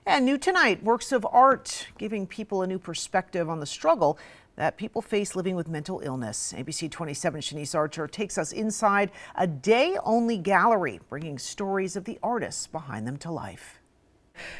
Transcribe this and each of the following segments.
And new tonight, works of art giving people a new perspective on the struggle that people face living with mental illness. ABC 27's Shanice Archer takes us inside a day-only gallery, bringing stories of the artists behind them to life.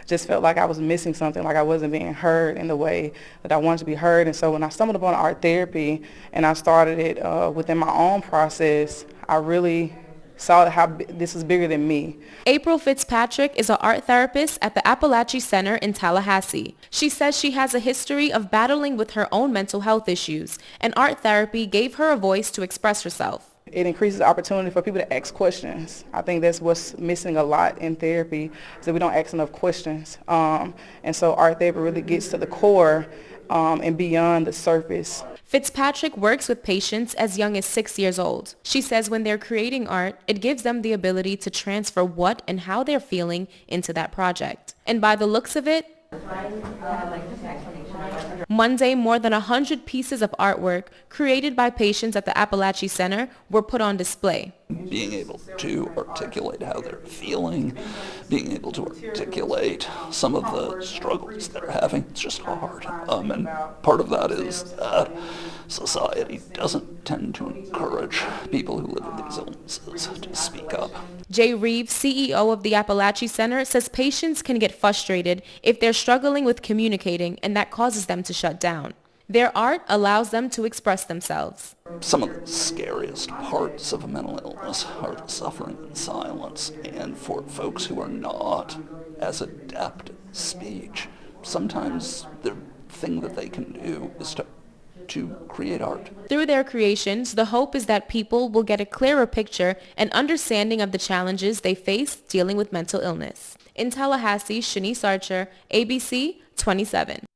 Just felt like I was missing something, like I wasn't being heard in the way that I wanted to be heard. And so when I stumbled upon art therapy and I started it within my own process, I really saw how this is bigger than me. April Fitzpatrick is an art therapist at the Apalachee Center in Tallahassee. She says she has a history of battling with her own mental health issues, and art therapy gave her a voice to express herself. It increases the opportunity for people to ask questions. I think that's what's missing a lot in therapy, is that we don't ask enough questions. And so art therapy really gets to the core and beyond the surface. Fitzpatrick works with patients as young as 6 years old. She says when they're creating art, it gives them the ability to transfer what and how they're feeling into that project. And by the looks of it, Monday, more than 100 pieces of artwork created by patients at the Apalachee Center were put on display. Being able to articulate how they're feeling, being able to articulate some of the struggles they're having, it's just hard. And part of that is that society doesn't tend to encourage people who live with these illnesses to speak up. Jay Reeves, CEO of the Apalachee Center, says patients can get frustrated if they're struggling with communicating, and that causes them to shut down. Their art allows them to express themselves. Some of the scariest parts of a mental illness are the suffering in silence, and for folks who are not as adept at speech, sometimes the thing that they can do is to create art. Through their creations, the hope is that people will get a clearer picture and understanding of the challenges they face dealing with mental illness. In Tallahassee, Shanice Archer, ABC 27.